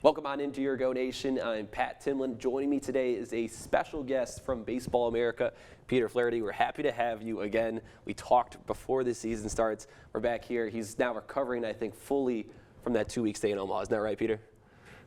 Welcome on into your Go Nation. I'm Pat Timlin. Joining me today is a special guest from Baseball America, Peter Flaherty. We're happy to have you again. We talked before the season starts. We're back here. He's now recovering, I think, fully from that 2-week stay in Omaha. Isn't that right, Peter?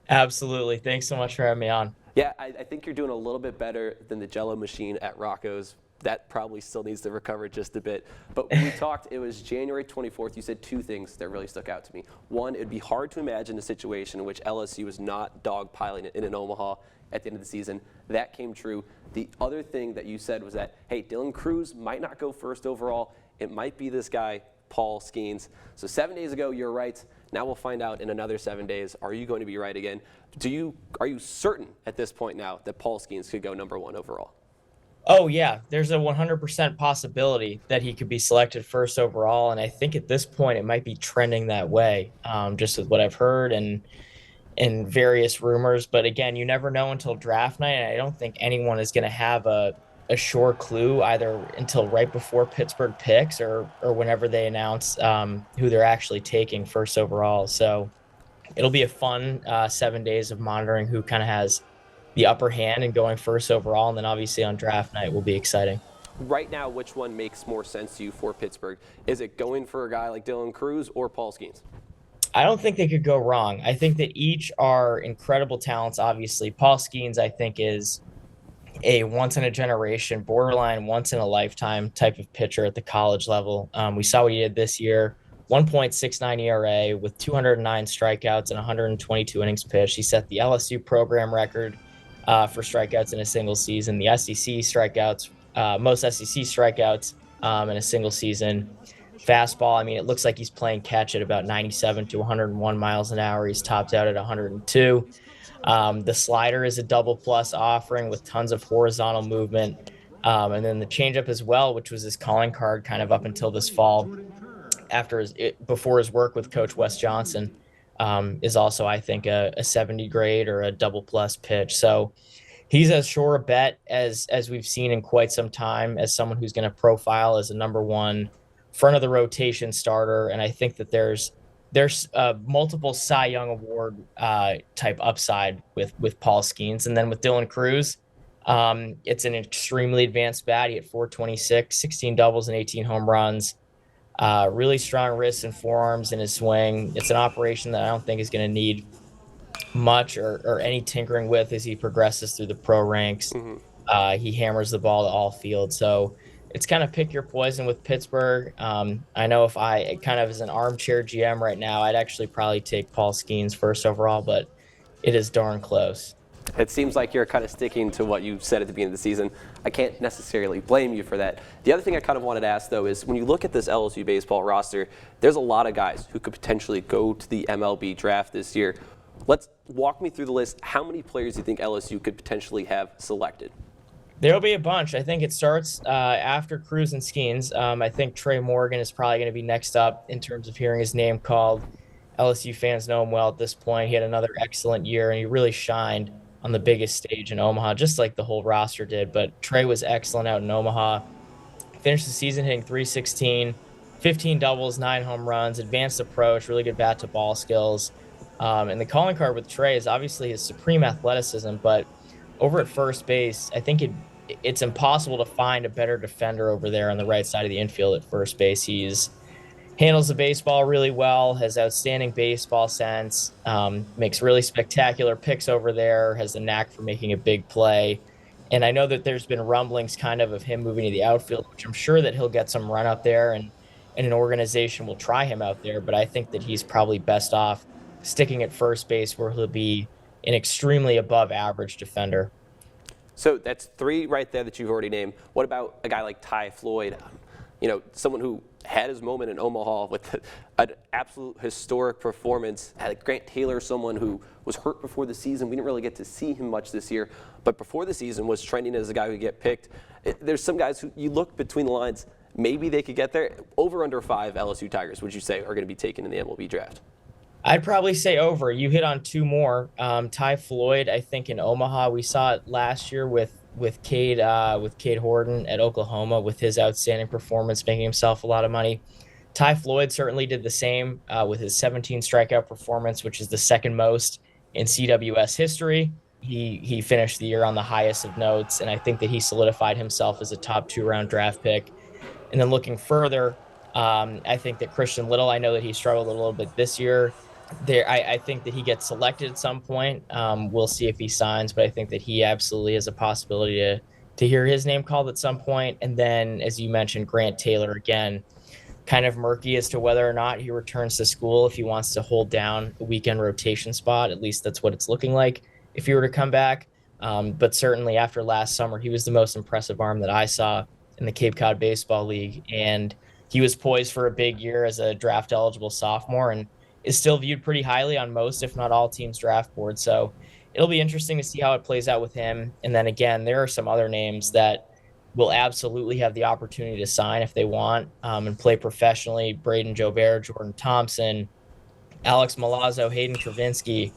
Absolutely. Thanks so much for having me on. Yeah, I think you're doing a little bit better than the Jello machine at Rocco's. That probably still needs to recover just a bit. But when we talked, it was January 24th. You said two things that really stuck out to me. One, it'd be hard to imagine a situation in which LSU is not dogpiling it in Omaha at the end of the season. That came true. The other thing that you said was that, hey, Dylan Crews might not go first overall. It might be this guy, Paul Skeens. So 7 days ago, you're right. Now we'll find out in another 7 days, are you going to be right again? Are you certain at this point now that Paul Skeens could go #1 overall? Oh, yeah. There's a 100% possibility that he could be selected first overall. And I think at this point it might be trending that way, just with what I've heard and various rumors. But again, you never know until draft night. And I don't think anyone is going to have a sure clue either until right before Pittsburgh picks or whenever they announce who they're actually taking first overall. So it'll be a fun 7 days of monitoring who kind of has the upper hand and going first overall, and then obviously on draft night will be exciting. Right now, which one makes more sense to you for Pittsburgh? Is it going for a guy like Dylan Crews or Paul Skeens? I don't think they could go wrong. I think that each are incredible talents, obviously. Paul Skeens, I think, is a once-in-a-generation, borderline once-in-a-lifetime type of pitcher at the college level. We saw what he did this year, 1.69 ERA with 209 strikeouts and 122 innings pitched. He set the LSU program record for strikeouts in a single season, the SEC strikeouts, most SEC strikeouts in a single season. Fastball, I mean, it looks like he's playing catch at about 97 to 101 miles an hour. He's topped out at 102. The slider is a double-plus offering with tons of horizontal movement. And then the changeup as well, which was his calling card kind of up until this fall before his work with Coach Wes Johnson. Is also, I think, a 70 grade or a double plus pitch. So he's as sure a bet as we've seen in quite some time as someone who's going to profile as a #1 front of the rotation starter. And I think that there's multiple Cy Young Award type upside with Paul Skeens. And then with Dylan Crews, it's an extremely advanced bat. He had 426, 16 doubles and 18 home runs. Really strong wrists and forearms in his swing. It's an operation that I don't think is going to need much or any tinkering with as he progresses through the pro ranks. Mm-hmm. He hammers the ball to all fields. So it's kind of pick your poison with Pittsburgh. I know if I kind of as an armchair GM right now, I'd actually probably take Paul Skeens first overall, but it is darn close. It seems like you're kind of sticking to what you said at the beginning of the season. I can't necessarily blame you for that. The other thing I kind of wanted to ask, though, is when you look at this LSU baseball roster, there's a lot of guys who could potentially go to the MLB draft this year. Let's walk me through the list. How many players do you think LSU could potentially have selected? There'll be a bunch. I think it starts after Crews and Skeens. I think Trey Morgan is probably going to be next up in terms of hearing his name called. LSU fans know him well at this point. He had another excellent year, and he really shined on the biggest stage in Omaha, just like the whole roster did. But Trey was excellent out in Omaha. Finished the season hitting .316, 15 doubles, 9 home runs, advanced approach, really good bat to ball skills. And the calling card with Trey is obviously his supreme athleticism, but over at first base, I think it's impossible to find a better defender over there on the right side of the infield at first base. He's handles the baseball really well, has outstanding baseball sense, makes really spectacular picks over there, has the knack for making a big play. And I know that there's been rumblings kind of him moving to the outfield, which I'm sure that he'll get some run up there and an organization will try him out there. But I think that he's probably best off sticking at first base where he'll be an extremely above average defender. So that's 3 right there that you've already named. What about a guy like Ty Floyd? Someone who had his moment in Omaha with an absolute historic performance. Had Grant Taylor, someone who was hurt before the season. We didn't really get to see him much this year, but before the season was trending as a guy who could get picked. There's some guys who you look between the lines, maybe they could get there. Over under 5 LSU Tigers, would you say, are going to be taken in the MLB draft? I'd probably say over. You hit on 2 more. Ty Floyd, I think in Omaha, we saw it last year with Cade Horton at Oklahoma with his outstanding performance, making himself a lot of money. Ty Floyd certainly did the same with his 17 strikeout performance, which is the second most in CWS history. He finished the year on the highest of notes, and I think that he solidified himself as a top 2 round draft pick. And then looking further, I think that Christian Little, I know that he struggled a little bit this year. I think that he gets selected at some point. We'll see if he signs, but I think that he absolutely has a possibility to hear his name called at some point. And then, as you mentioned, Grant Taylor, again, kind of murky as to whether or not he returns to school if he wants to hold down a weekend rotation spot. At least that's what it's looking like if he were to come back. But certainly after last summer, he was the most impressive arm that I saw in the Cape Cod Baseball League. And he was poised for a big year as a draft eligible sophomore and is still viewed pretty highly on most, if not all, teams' draft boards. So it'll be interesting to see how it plays out with him. And then again, there are some other names that will absolutely have the opportunity to sign if they want and play professionally. Braden Jobert, Jordan Thompson, Alex Milazzo, Hayden Travinsky,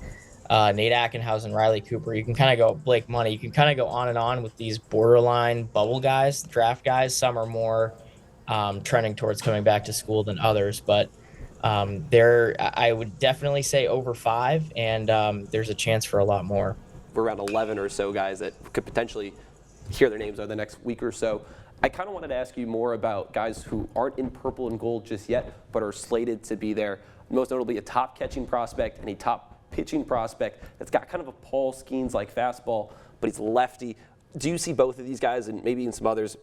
Nate Ackenhausen, Riley Cooper. You can kind of go Blake Money. You can kind of go on and on with these borderline bubble guys, draft guys. Some are more trending towards coming back to school than others, but I would definitely say over 5, and there's a chance for a lot more. We're around 11 or so guys that could potentially hear their names over the next week or so. I kind of wanted to ask you more about guys who aren't in purple and gold just yet, but are slated to be there. Most notably, a top catching prospect and a top pitching prospect that's got kind of a Paul Skeens-like fastball, but he's lefty. Do you see both of these guys and maybe even some others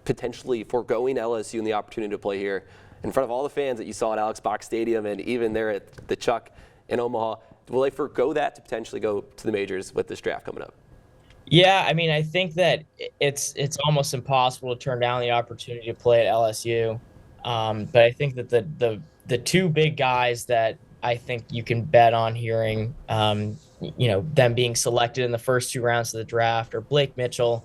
potentially foregoing LSU and the opportunity to play here in front of all the fans that you saw at Alex Box Stadium and even there at the Chuck in Omaha? Will they forego that to potentially go to the majors with this draft coming up? Yeah, I mean, I think that it's almost impossible to turn down the opportunity to play at LSU. But I think that the 2 big guys that I think you can bet on hearing, them being selected in the first 2 rounds of the draft are Blake Mitchell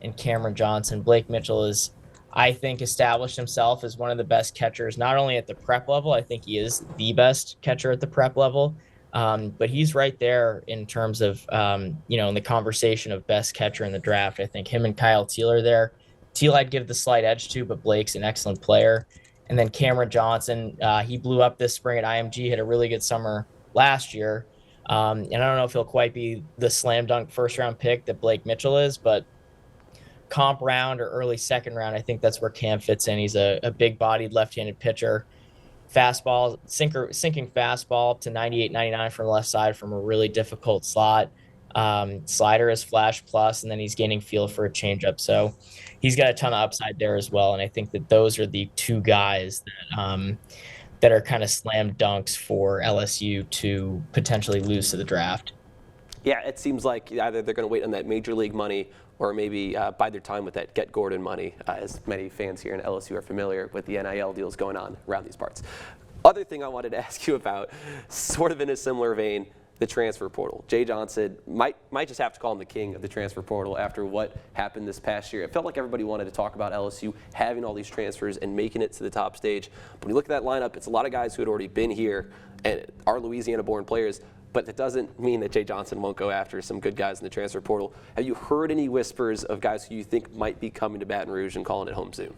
and Cameron Johnson. Blake Mitchell is, I think, established himself as one of the best catchers, not only at the prep level. I think he is the best catcher at the prep level. But he's right there in terms of, in the conversation of best catcher in the draft. I think him and Kyle Teel are there. Teel I'd give the slight edge to, but Blake's an excellent player. And then Cameron Johnson, he blew up this spring at IMG, had a really good summer last year. And I don't know if he'll quite be the slam dunk first-round pick that Blake Mitchell is, but comp round or early second round, I think that's where Cam fits in. He's a big-bodied left-handed pitcher. Fastball, sinking fastball up to 98, 99 from the left side from a really difficult slot. Slider is flash plus, and then he's gaining feel for a changeup. So he's got a ton of upside there as well. And I think that those are the 2 guys that are kind of slam dunks for LSU to potentially lose to the draft. Yeah, it seems like either they're going to wait on that major league money or maybe bide their time with that Get Gordon money, as many fans here in LSU are familiar with the NIL deals going on around these parts. Other thing I wanted to ask you about, sort of in a similar vein, the transfer portal. Jay Johnson might just have to call him the king of the transfer portal after what happened this past year. It felt like everybody wanted to talk about LSU having all these transfers and making it to the top stage. But when you look at that lineup, it's a lot of guys who had already been here and are Louisiana-born players. But that doesn't mean that Jay Johnson won't go after some good guys in the transfer portal. Have you heard any whispers of guys who you think might be coming to Baton Rouge and calling it home soon?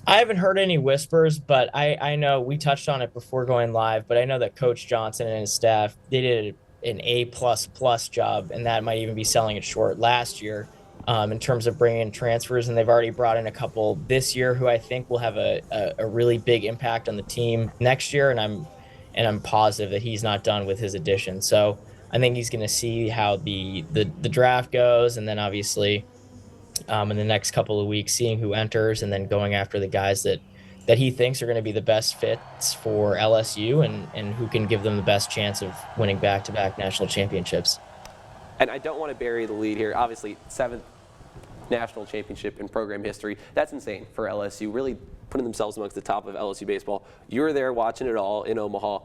I haven't heard any whispers, but I know we touched on it before going live, but I know that Coach Johnson and his staff, they did an A++ job, and that might even be selling it short last year in terms of bringing in transfers. And they've already brought in a couple this year who I think will have a really big impact on the team next year. And I'm positive that he's not done with his addition. So I think he's going to see how the draft goes, and then obviously in the next couple of weeks, seeing who enters and then going after the guys that he thinks are going to be the best fits for LSU and who can give them the best chance of winning back-to-back national championships. And I don't want to bury the lead here. Obviously, 7th national championship in program history. That's insane for LSU, really putting themselves amongst the top of LSU baseball. You were there watching it all in Omaha.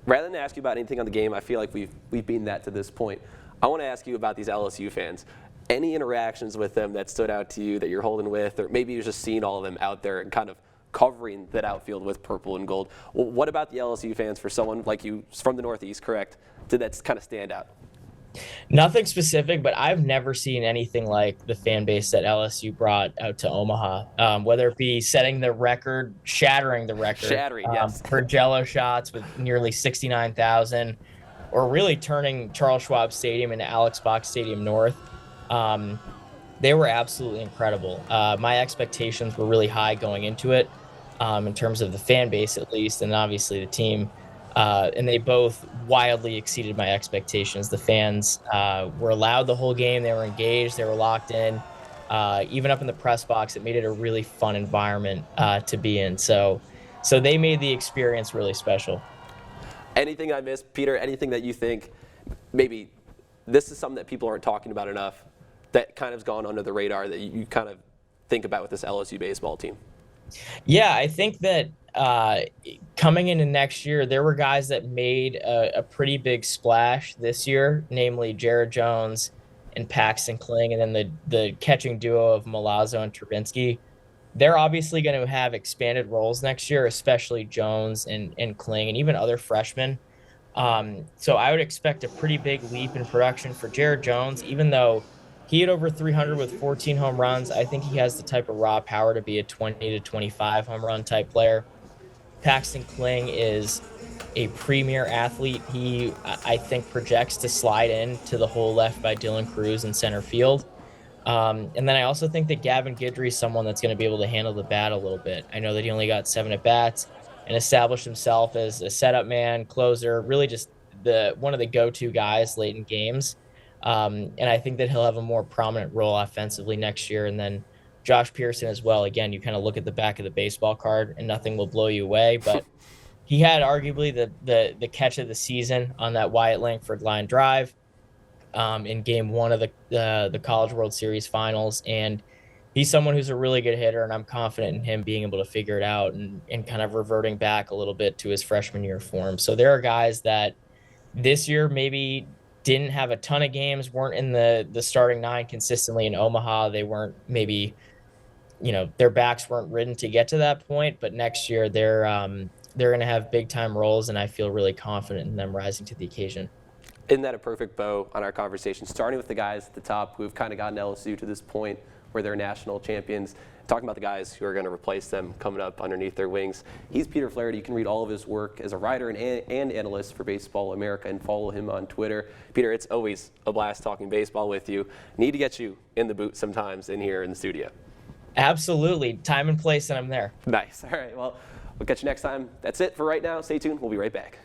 Rather than ask you about anything on the game, I feel like we've beaten that to this point. I want to ask you about these LSU fans. Any interactions with them that stood out to you that you're holding with, or maybe you're just seeing all of them out there and kind of covering that outfield with purple and gold? Well, what about the LSU fans, for someone like you from the Northeast, correct, did that kind of stand out? Nothing specific, but I've never seen anything like the fan base that LSU brought out to Omaha, whether it be setting the record, shattering the record Yes. for Jello shots with nearly 69,000, or really turning Charles Schwab Stadium into Alex Box Stadium North. They were absolutely incredible. My expectations were really high going into it, in terms of the fan base at least, and obviously the team. And they both wildly exceeded my expectations. The fans were loud the whole game. They were engaged. They were locked in. Even up in the press box, it made it a really fun environment to be in. So they made the experience really special. Anything I missed, Peter? Anything that you think maybe this is something that people aren't talking about enough, that kind of has gone under the radar, that you kind of think about with this LSU baseball team? Yeah, I think that coming into next year, there were guys that made a pretty big splash this year, namely Jared Jones and Paxton Kling, and then the catching duo of Milazzo and Trubinsky. They're obviously going to have expanded roles next year, especially Jones and Kling and even other freshmen. So I would expect a pretty big leap in production for Jared Jones, even though he had over 300 with 14 home runs. I think he has the type of raw power to be a 20 to 25 home run type player. Paxton Kling is a premier athlete. He, I think, projects to slide in to the hole left by Dylan Cruz in center field. And then I also think that Gavin Guidry is someone that's going to be able to handle the bat a little bit. I know that he only got 7 at bats and established himself as a setup man, closer, really just one of the go-to guys late in games. And I think that he'll have a more prominent role offensively next year. And then Josh Pearson as well. Again, you kind of look at the back of the baseball card and nothing will blow you away, but he had arguably the catch of the season on that Wyatt Langford line drive in game 1 of the College World Series finals. And he's someone who's a really good hitter, and I'm confident in him being able to figure it out and kind of reverting back a little bit to his freshman year form. So there are guys that this year maybe didn't have a ton of games, weren't in the starting 9 consistently in Omaha. They weren't maybe, their backs weren't ridden to get to that point, but next year they're going to have big time roles, and I feel really confident in them rising to the occasion. Isn't that a perfect bow on our conversation? Starting with the guys at the top who have kind of gotten LSU to this point where they're national champions, talking about the guys who are going to replace them coming up underneath their wings. He's Peter Flaherty. You can read all of his work as a writer and analyst for Baseball America and follow him on Twitter. Peter, it's always a blast talking baseball with you. Need to get you in the booth sometimes in here in the studio. Absolutely. Time and place, and I'm there. Nice. All right. Well, we'll catch you next time. That's it for right now. Stay tuned. We'll be right back.